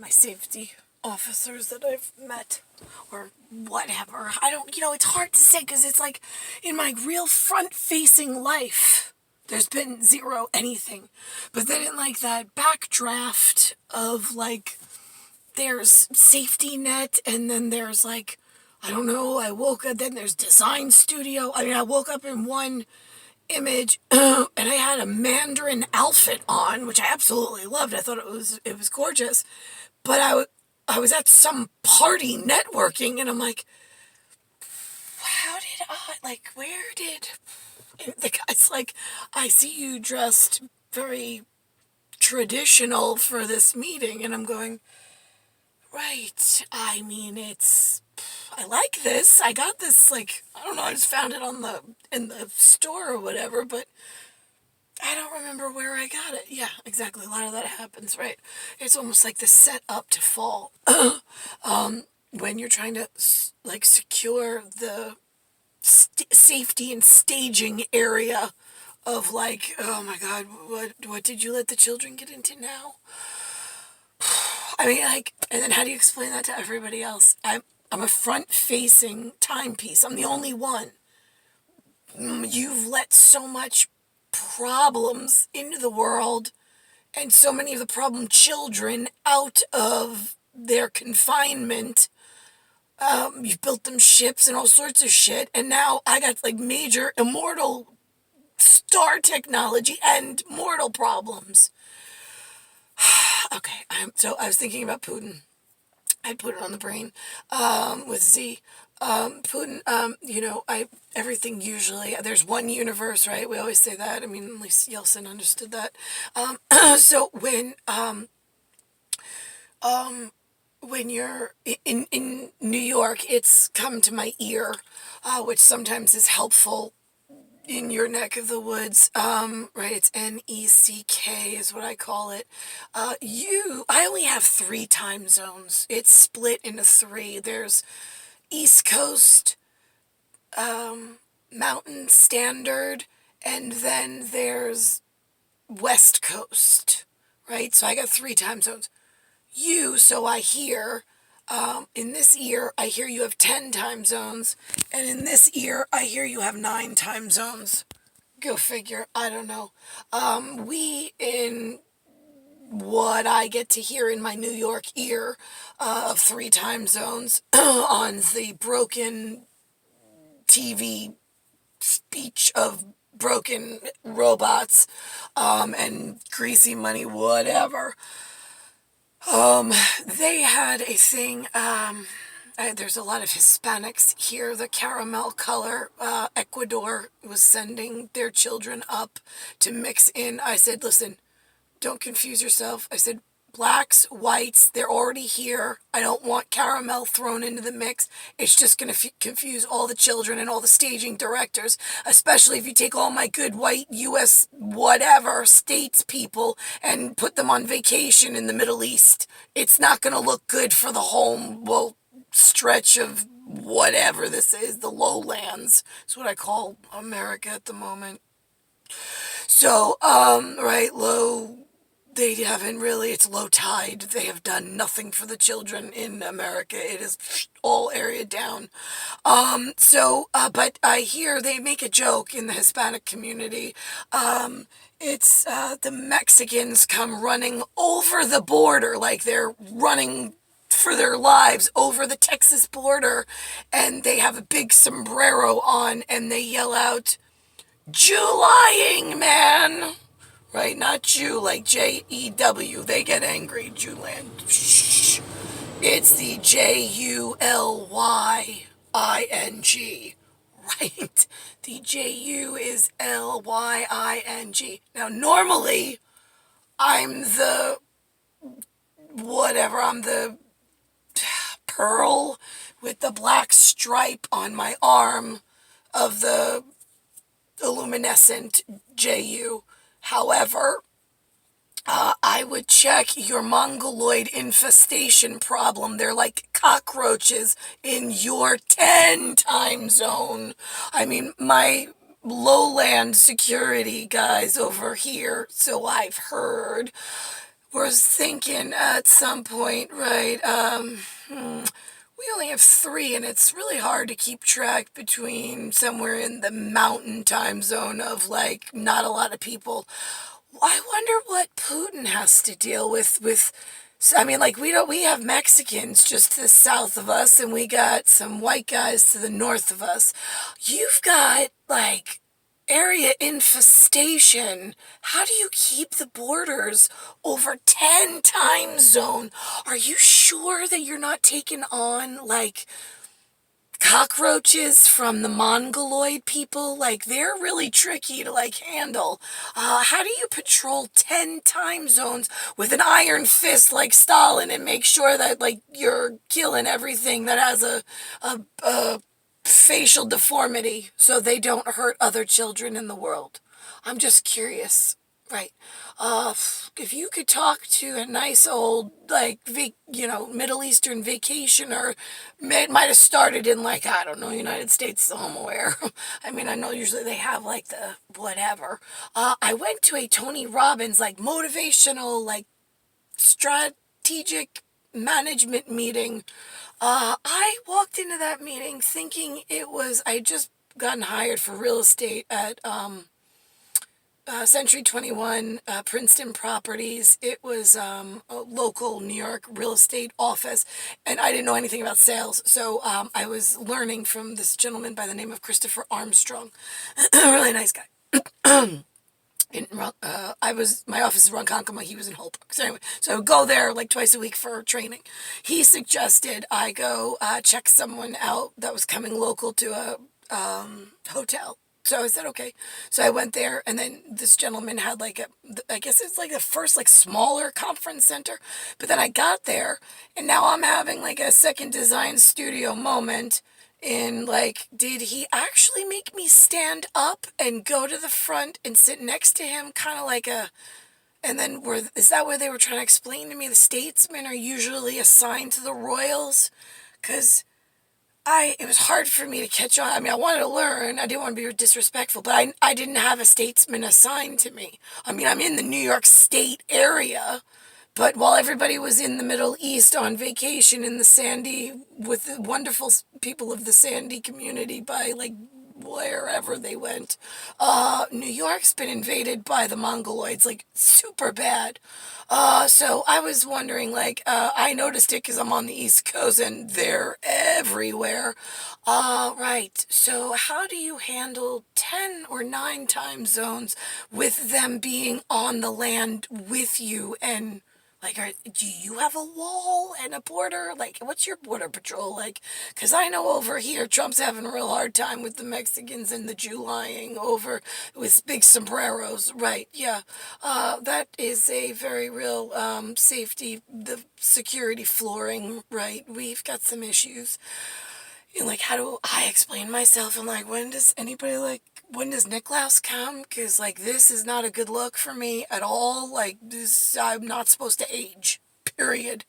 my safety officers that I've met, or whatever. I don't, it's hard to say because it's like in my real front-facing life, there's been zero anything. But then in like that backdraft of like, there's safety net, and then there's like, I don't know, I woke up, then there's design studio. I mean, I woke up in one image and I had a Mandarin outfit on, which I absolutely loved. I thought it was gorgeous. But I was at some party networking, and I'm like, how did where did... And the guy's like, I see you dressed very traditional for this meeting. And I'm going, right, I mean, I like this. I got this, like, I don't know, I just found it in the store or whatever, but I don't remember where I got it. Yeah, exactly. A lot of that happens, right? It's almost like the set up to fall. When you're trying to, like, secure the safety and staging area of, like, oh my God, what did you let the children get into now? I mean, like, and then how do you explain that to everybody else? I'm a front-facing timepiece. I'm the only one. You've let so much problems into the world, and so many of the problem children out of their confinement. You've built them ships and all sorts of shit, and now I got like major immortal star technology and mortal problems. Okay, so I was thinking about Putin. I put it on the brain with Z. Putin, everything usually, there's one universe, right? We always say that. I mean, at least Yeltsin understood that. So when you're in New York, it's come to my ear, which sometimes is helpful in your neck of the woods, right? It's NECK is what I call it. I only have 3 time zones. It's split into 3. There's East Coast, Mountain Standard, and then there's West Coast, right? So I got 3 time zones. So I hear, in this ear, I hear you have 10 time zones, and in this ear, I hear you have 9 time zones. Go figure, I don't know. We, in what I get to hear in my New York ear, of 3 time zones, on the broken TV speech of broken robots, and greasy money, whatever. They had a thing, there's a lot of Hispanics here, the caramel color. Ecuador was sending their children up to mix in. I said, listen, don't confuse yourself. I said, blacks, whites, they're already here. I don't want caramel thrown into the mix. It's just going to confuse all the children and all the staging directors, especially if you take all my good white U.S. whatever states people and put them on vacation in the Middle East. It's not going to look good for the home, stretch of whatever this is, the lowlands. That's what I call America at the moment. So, right, they haven't really, it's low tide. They have done nothing for the children in America. It is all area down. But I hear they make a joke in the Hispanic community. It's the Mexicans come running over the border, like they're running for their lives over the Texas border, and they have a big sombrero on, and they yell out, "Jew-lying, man!" Right? Not Jew, like J-E-W. They get angry. Jewland. Shh. It's the J-U-L-Y-I-N-G. Right? The J-U is L-Y-I-N-G. Now, normally, I'm the pearl with the black stripe on my arm of the luminescent J-U. However, I would check your mongoloid infestation problem. They're like cockroaches in your 10 time zone. I mean, my lowland security guys over here, so I've heard, was thinking at some point, right, we only have 3, and it's really hard to keep track between somewhere in the mountain time zone of, like, not a lot of people. I wonder what Putin has to deal with, I mean, like, we have Mexicans just to the south of us, and we got some white guys to the north of us. You've got, like, area infestation. How do you keep the borders over 10 time zone? Are you sure that you're not taking on, like, cockroaches from the Mongoloid people? Like, they're really tricky to, like, handle. How do you patrol 10 time zones with an iron fist like Stalin and make sure that, like, you're killing everything that has a facial deformity so they don't hurt other children in the world? I'm just curious. Right. If you could talk to a nice old, like, Middle Eastern vacationer, it might have started in, like, I don't know, United States somewhere. I mean, I know usually they have, like, the whatever. I went to a Tony Robbins, like, motivational, like, strategic management meeting. I walked into that meeting thinking I had just gotten hired for real estate at, Century 21, Princeton Properties. It was a local New York real estate office, and I didn't know anything about sales, so I was learning from this gentleman by the name of Christopher Armstrong. Really nice guy. My office is in Ronkonkoma, he was in Holbrook. So anyway, so I would go there like twice a week for training. He suggested I go check someone out that was coming local to a hotel. So I said, okay. So I went there, and then this gentleman had like I guess it's like the first like smaller conference center. But then I got there, and now I'm having like a second design studio moment. And like, did he actually make me stand up and go to the front and sit next to him, kind of like and then is that where they were trying to explain to me the statesmen are usually assigned to the royals? Because it was hard for me to catch on. I mean, I wanted to learn. I didn't want to be disrespectful, but I didn't have a statesman assigned to me. I mean, I'm in the New York State area, but while everybody was in the Middle East on vacation in the Sandy, with the wonderful people of the Sandy community by, like, wherever they went, New York's been invaded by the Mongoloids, like, super bad. So I was wondering, like, I noticed it because I'm on the East Coast and they're everywhere. Right. So how do you handle 10 or 9 time zones with them being on the land with you? And like, do you have a wall and a border? Like, what's your border patrol like? Because I know over here, Trump's having a real hard time with the Mexicans and the Jew lying over with big sombreros. Right, yeah. That is a very real safety, the security flooring, right? We've got some issues. And, like, how do I explain myself? And, like, when does Nicklaus come? Because, like, this is not a good look for me at all. Like, I'm not supposed to age, period.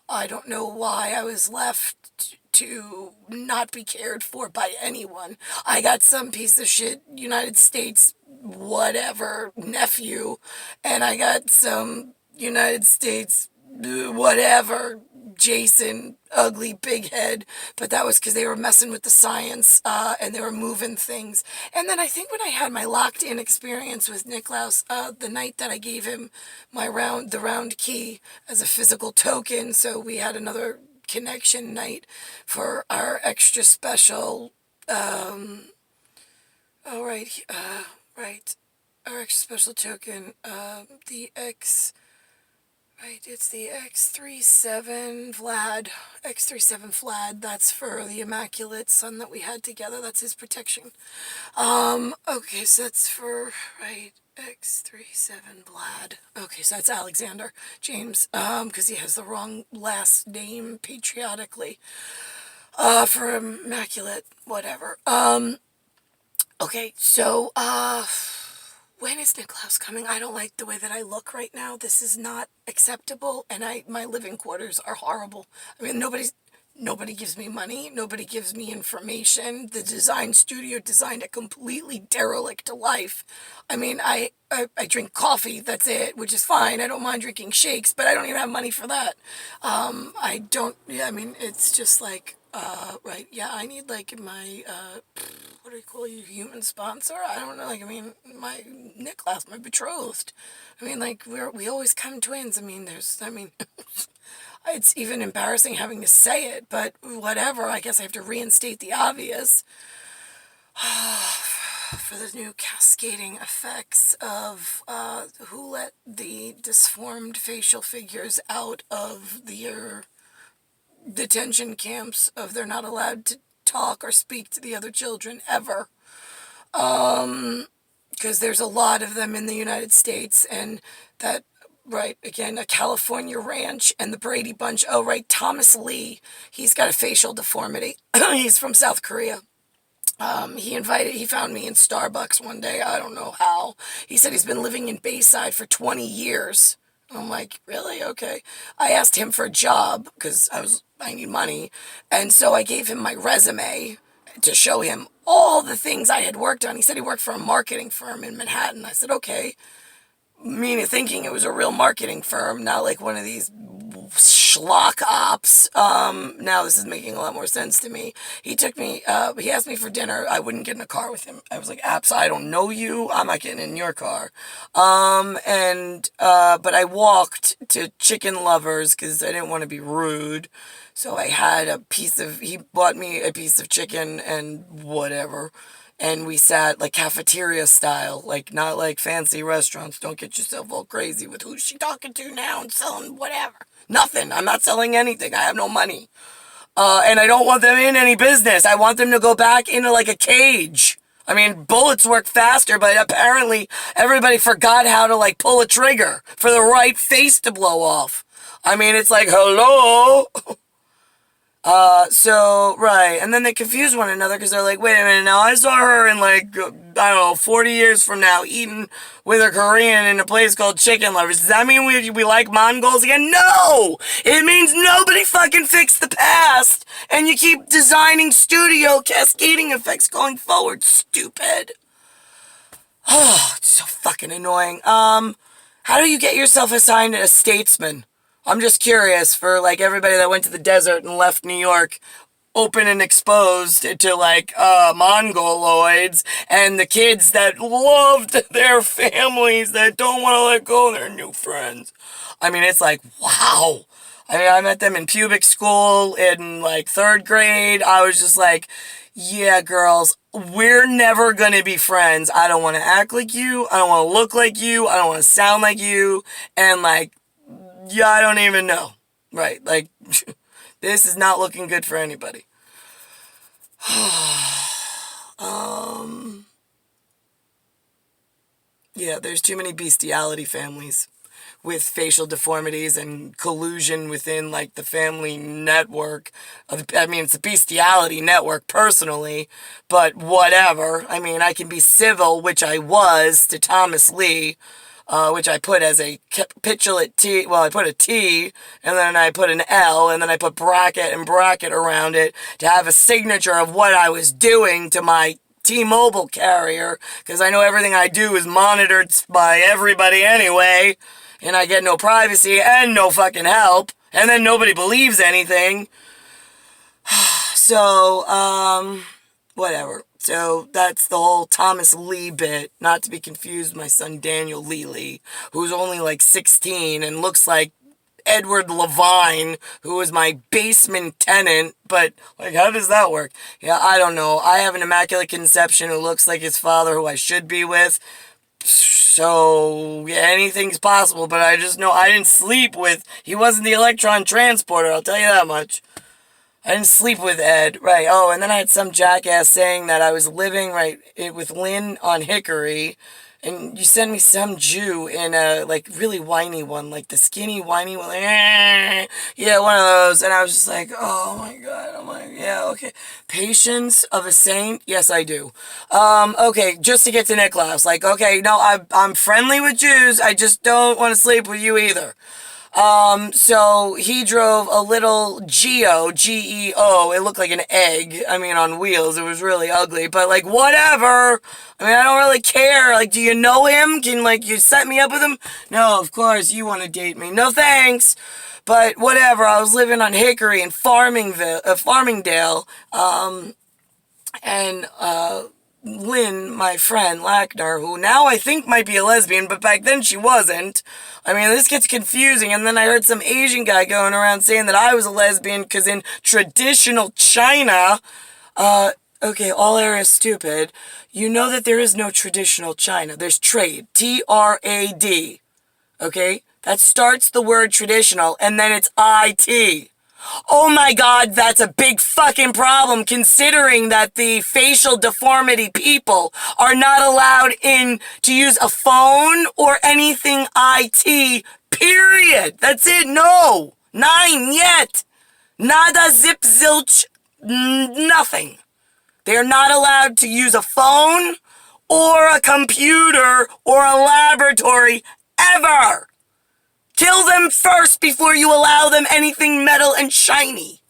I don't know why I was left to not be cared for by anyone. I got some piece of shit United States whatever nephew, and I got some United States whatever Jason, ugly big head, but that was because they were messing with the science and they were moving things. And then I think when I had my locked-in experience with Nicklaus, the night that I gave him the round key as a physical token, so we had another connection night for our extra special, right, our extra special token, it's the X37 Vlad, that's for the Immaculate Son that we had together, that's his protection. Okay, so that's for, right, X37 Vlad. Okay, so that's Alexander James, because he has the wrong last name patriotically, for Immaculate, whatever. Okay, so, when is Nicklaus coming? I don't like the way that I look right now. This is not acceptable, and my living quarters are horrible. I mean, Nobody gives me money. Nobody gives me information. The design studio designed a completely derelict life. I mean, I drink coffee, that's it, which is fine. I don't mind drinking shakes, but I don't even have money for that. I don't, yeah, I mean, it's just like, right, yeah, I need, like, my, what do you call you, human sponsor? I don't know, like, I mean, my Nicholas, my betrothed. I mean, like, we always come twins. I mean, it's even embarrassing having to say it, but whatever. I guess I have to reinstate the obvious. For the new cascading effects of who let the disformed facial figures out of the detention camps of they're not allowed to talk or speak to the other children ever. Because there's a lot of them in the United States, and that, right, again, a California ranch and the Brady Bunch. Oh, right, Thomas Lee, he's got a facial deformity. He's from South Korea. He found me in Starbucks one day. I don't know how. He said he's been living in Bayside for 20 years. I'm like, really? Okay. I asked him for a job because I need money. And so I gave him my resume to show him all the things I had worked on. He said he worked for a marketing firm in Manhattan. I said, okay. Meaning thinking it was a real marketing firm, not like one of these schlock ops. Now this is making a lot more sense to me. He asked me for dinner. I wouldn't get in a car with him. I was like, I don't know you. I'm not getting in your car. But I walked to Chicken Lovers because I didn't want to be rude. So I had he bought me a piece of chicken and whatever. And we sat like cafeteria style, like not like fancy restaurants. Don't get yourself all crazy with who's she talking to now and selling whatever. Nothing. I'm not selling anything. I have no money. And I don't want them in any business. I want them to go back into like a cage. I mean, bullets work faster, but apparently everybody forgot how to like pull a trigger for the right face to blow off. I mean, it's like, hello? Right, and then they confuse one another because they're like, wait a minute, now I saw her in like, I don't know, 40 years from now eating with a Korean in a place called Chicken Lovers. Does that mean we like Mongols again? No! It means nobody fucking fixed the past, and you keep designing studio cascading effects going forward, stupid. Oh, it's so fucking annoying. How do you get yourself assigned a statesman? I'm just curious for, like, everybody that went to the desert and left New York open and exposed to, like, Mongoloids, and the kids that loved their families that don't want to let go of their new friends. I mean, it's like, wow. I mean, I met them in pubic school in, like, 3rd grade. I was just like, yeah, girls, we're never going to be friends. I don't want to act like you. I don't want to look like you. I don't want to sound like you. And, like, yeah, I don't even know. Right, like, this is not looking good for anybody. Yeah, there's too many bestiality families with facial deformities and collusion within, like, the family network. I mean, it's a bestiality network, personally, but whatever. I mean, I can be civil, which I was, to Thomas Lee, which I put as a capitulate T. Well, I put a T, and then I put an L, and then I put bracket and bracket around it to have a signature of what I was doing to my T-Mobile carrier, because I know everything I do is monitored by everybody anyway, and I get no privacy and no fucking help, and then nobody believes anything. So, whatever. So that's the whole Thomas Lee bit, not to be confused with my son Daniel Lee, who's only like 16 and looks like Edward Levine, who was my basement tenant, but, like, how does that work? Yeah, I don't know. I have an immaculate conception who looks like his father, who I should be with, so, yeah, anything's possible, but I just know I didn't sleep with, he wasn't the electron transporter, I'll tell you that much. I didn't sleep with Ed, right? Oh, and then I had some jackass saying that I was living, right, with Lynn on Hickory, and you sent me some Jew in a, like, really whiny one, like the skinny, whiny one, like, yeah, one of those, and I was just like, oh my god, I'm like, yeah, okay. Patience of a saint? Yes, I do. Okay, just to get to Nicholas, like, okay, no, I'm friendly with Jews, I just don't want to sleep with you either. So he drove a little Geo, G-E-O. It looked like an egg. I mean, on wheels. It was really ugly, but like, whatever. I mean, I don't really care. Like, do you know him? Can, like, you set me up with him? No, of course, you want to date me. No thanks. But whatever, I was living on Hickory in Farmingdale, and, Lynn, my friend, Lackner, who now I think might be a lesbian, but back then she wasn't. I mean, this gets confusing, and then I heard some Asian guy going around saying that I was a lesbian, because in traditional China, okay, all air is stupid. You know that there is no traditional China. There's trade, T-R-A-D, okay? That starts the word traditional, and then it's I-T. Oh my God, that's a big fucking problem, considering that the facial deformity people are not allowed in to use a phone or anything IT, period. That's it, no. Nine yet. Nada, zip, zilch, nothing. They're not allowed to use a phone or a computer or a laboratory ever. Kill them first before you allow them anything metal and shiny.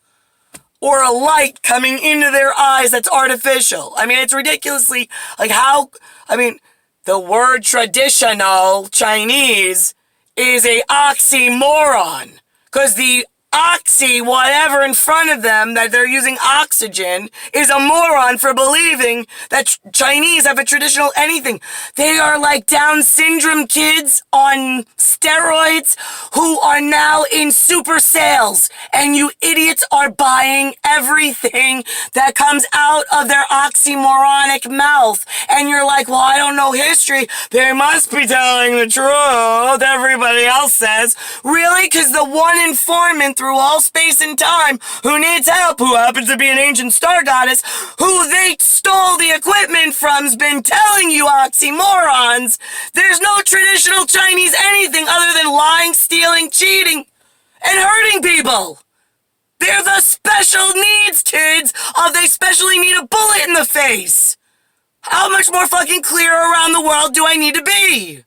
Or a light coming into their eyes that's artificial. I mean, it's ridiculously, like how, I mean, the word traditional Chinese is a oxymoron. Because the oxy, whatever in front of them that they're using oxygen, is a moron for believing that Chinese have a traditional anything. They are like Down syndrome kids on steroids who are now in super sales, and you idiots are buying everything that comes out of their oxymoronic mouth, and you're like, well, I don't know history. They must be telling the truth. Everybody else says. Really? Because the one informant through all space and time who needs help, who happens to be an ancient star goddess, who they stole the equipment from's been telling you oxymorons. There's no traditional Chinese anything other than lying, stealing, cheating, and hurting people. They're the special needs kids of they specially need a bullet in the face. How much more fucking clear around the world do I need to be?